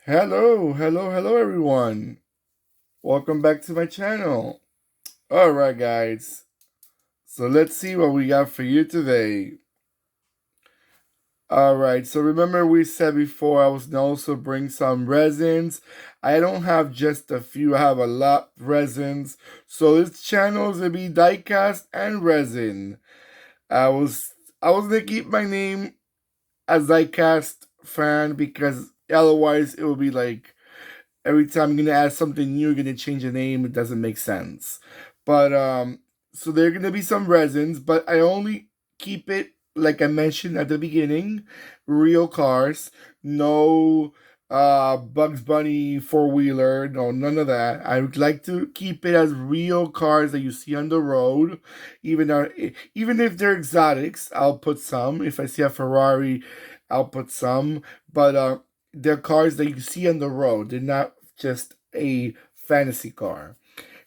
Hello everyone. Welcome back to my channel. Alright guys, so let's see what we got for you today. Alright, so remember we said before I was gonna also bring some resins. I don't have just a few, I have a lot of resins. So this channel is gonna be diecast and resin. I was I was gonna keep my name as diecast fan because otherwise it would be like every time you're gonna add something new, you're gonna change the name. It doesn't make sense. But so there are gonna be some resins, but I only keep it like I mentioned at the beginning, real cars, no Bugs Bunny four-wheeler, no, none of that. I would like to keep it as real cars that you see on the road. Even if they're exotics, I'll put some. If I see a Ferrari, I'll put some. But they're cars that you see on the road. They're not just a fantasy car.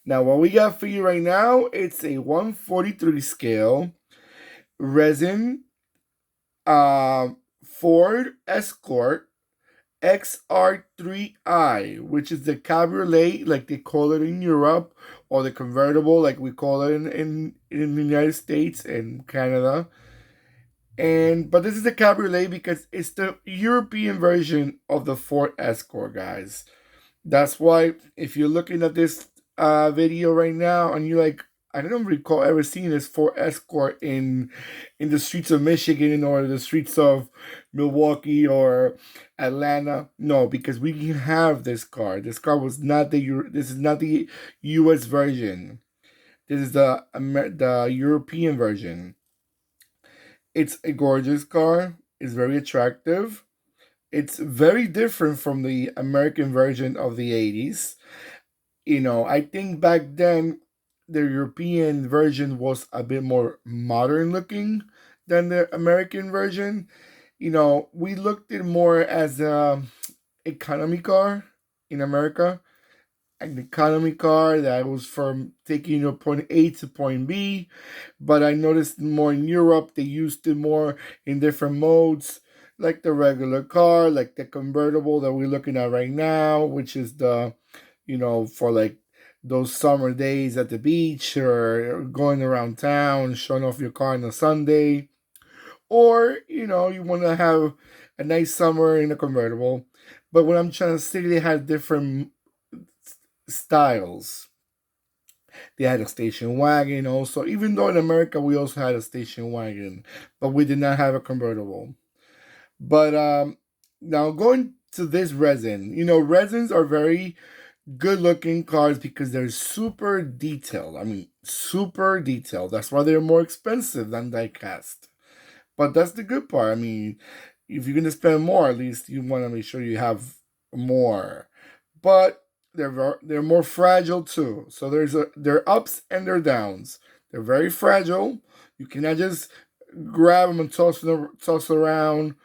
Now, what we got for you right now, it's a 143 scale resin Ford Escort XR3i, which is the cabriolet, like they call it in Europe, or the convertible, like we call it in the United States and Canada. But this is the cabriolet because it's the European version of the Ford Escort, guys. That's why if you're looking at this video right now and you're like, I don't recall ever seeing this Ford Escort in the streets of Michigan or the streets of Milwaukee or Atlanta. No, because we have this car. This car was not this is not the U.S. version. This is the European version. It's a gorgeous car. It's very attractive. It's very different from the American version of the 80s. I think back then the European version was a bit more modern looking than the American version. We looked at more as a economy car in America, an economy car that was from taking you point A to point B. But I noticed more in Europe they used it more in different modes, like the regular car, like the convertible that we're looking at right now, which is for like those summer days at the beach or going around town, showing off your car on a Sunday. Or, you want to have a nice summer in a convertible. But what I'm trying to say, they had different styles. They had a station wagon also, even though in America we also had a station wagon, but we did not have a convertible. But now going to this resin, resins are very good looking cars because they're super detailed. I mean, super detailed. That's why they're more expensive than diecast. But that's the good part. I mean, if you're gonna spend more, at least you want to make sure you have more. But they're more fragile too. So their ups and their downs. They're very fragile. You cannot just grab them and toss around.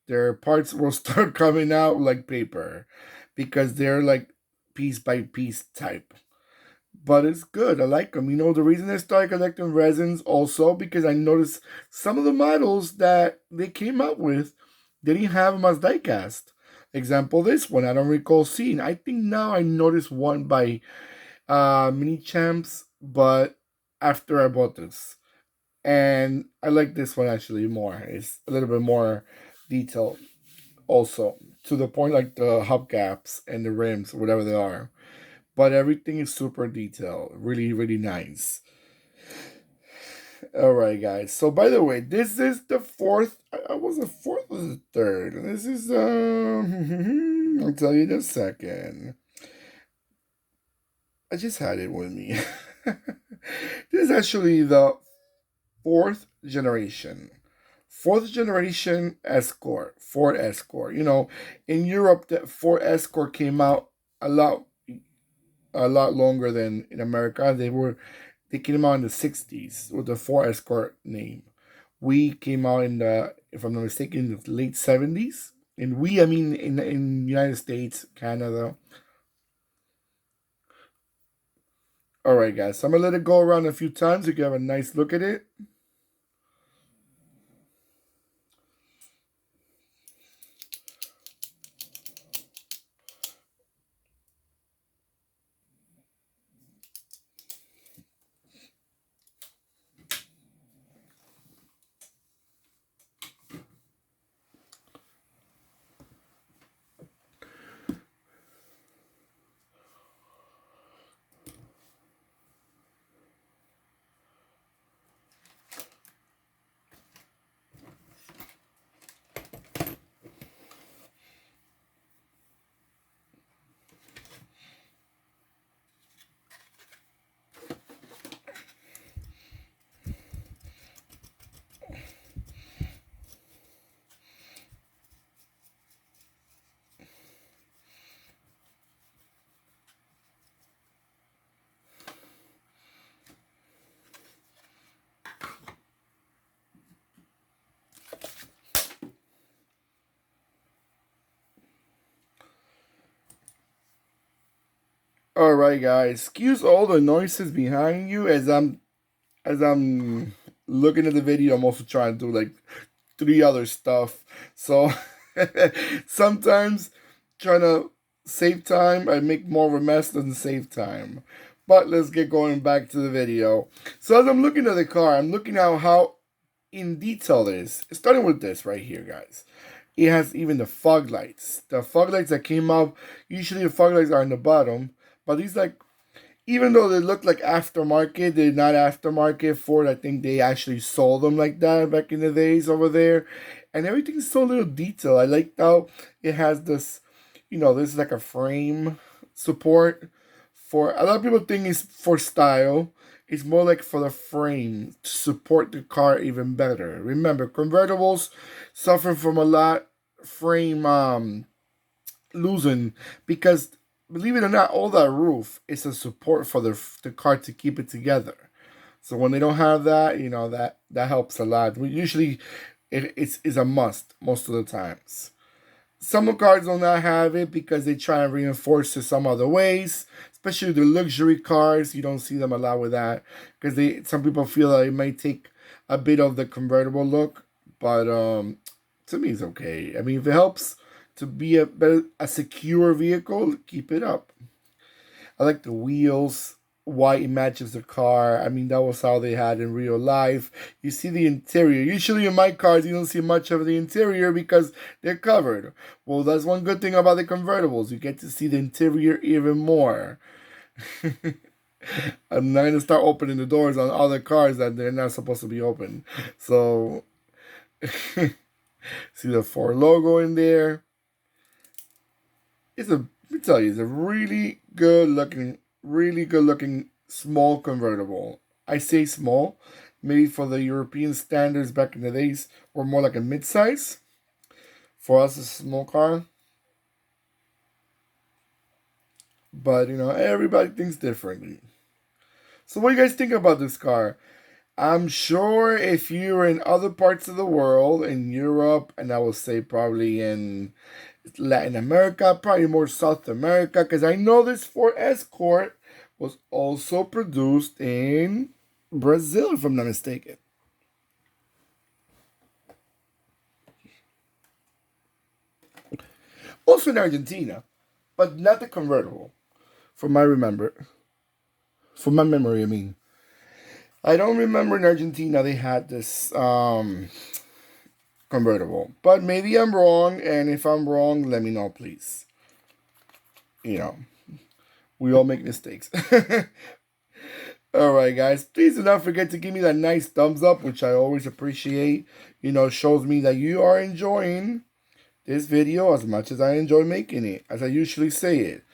Their parts will start coming out like paper because they're like piece by piece type. But it's good. I like them. The reason I started collecting resins also because I noticed some of the models that they came up with, they didn't have them as diecast. Example, this one I don't recall seeing. I think now I noticed one by Mini Champs, but after I bought this, and I like this one actually more. It's a little bit more detailed, also to the point, like the hubcaps and the rims, whatever they are. But everything is super detailed, really, really nice. All right, guys. So, by the way, this is the fourth. I was the fourth or the third. This is I'll tell you in a second. I just had it with me. This is actually the fourth generation. Fourth generation Escort, Ford Escort. In Europe, the Ford Escort came out a lot, a lot longer than in America. They came out in the 60s with the Ford Escort name. We came out in the, if I'm not mistaken, the late 70s. And I mean in United States, Canada. All right, guys. So I'm gonna let it go around a few times. You can have a nice look at it. All right, guys. Excuse all the noises behind you as I'm looking at the video. I'm also trying to do like three other stuff. So sometimes trying to save time, I make more of a mess than save time. But let's get going back to the video. So as I'm looking at the car, I'm looking at how in detail it is. Starting with this right here, guys. It has even the fog lights. The fog lights that came up, usually the fog lights are in the bottom, but these like, even though they look like aftermarket, they're not aftermarket. Ford, I think they actually sold them like that back in the days over there. And everything's so little detail. I like how it has this, this is like a frame support. For a lot of people think it's for style. It's more like for the frame to support the car even better. Remember, convertibles suffer from a lot frame losing because believe it or not, all that roof is a support for the car to keep it together. So when they don't have that, that helps a lot. We usually it's a must most of the times. Some cars do not have it because they try and reinforce it some other ways. Especially the luxury cars, you don't see them a lot with that because some people feel that it might take a bit of the convertible look, but to me it's okay. I mean, if it helps to be a secure vehicle, keep it up. I like the wheels, why it matches the car. I mean, that was how they had in real life. You see the interior. Usually in my cars, you don't see much of the interior because they're covered. Well, that's one good thing about the convertibles. You get to see the interior even more. I'm not going to start opening the doors on other cars that they're not supposed to be open. So, see the Ford logo in there. Let me tell you, it's a really good looking small convertible. I say small, maybe for the European standards back in the days, or more like a mid-size. For us, it's a small car. But, everybody thinks differently. So what do you guys think about this car? I'm sure if you're in other parts of the world, in Europe, and I will say probably in Latin America, probably more South America, because I know this Ford Escort was also produced in Brazil, if I'm not mistaken. Also in Argentina, but not the convertible, from my remember. From my memory, I mean. I don't remember in Argentina they had this convertible. But maybe I'm wrong, and if I'm wrong, let me know, please. You know, we all make mistakes. Alright, guys. Please do not forget to give me that nice thumbs up, which I always appreciate. Shows me that you are enjoying this video as much as I enjoy making it, as I usually say it.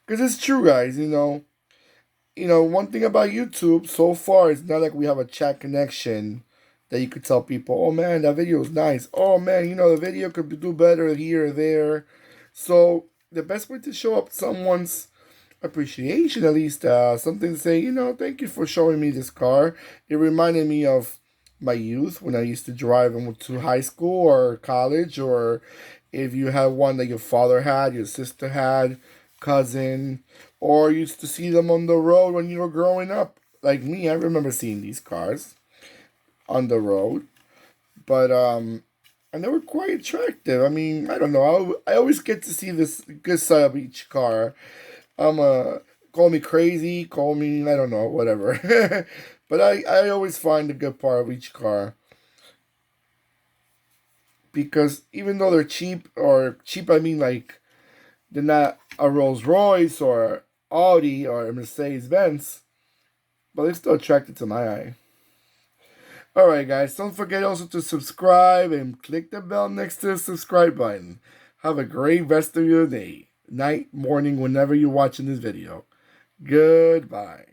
Because it's true, guys. One thing about YouTube so far is not like we have a chat connection that you could tell people, oh man, that video is nice. Oh man, the video could do better here or there. So the best way to show up someone's appreciation, at least something to say, thank you for showing me this car. It reminded me of my youth when I used to drive and went to high school or college, or if you had one that your father had, your sister had, cousin, or used to see them on the road when you were growing up. Like me, I remember seeing these cars on the road, but and they were quite attractive. I mean, I don't know. I always get to see this good side of each car. Call me crazy, call me I don't know, whatever. But I always find the good part of each car because even though they're cheap, or cheap I mean like they're not a Rolls Royce or Audi or a Mercedes Benz, but they're still attracted to my eye. Alright, guys, don't forget also to subscribe and click the bell next to the subscribe button. Have a great rest of your day, night, morning, whenever you're watching this video. Goodbye.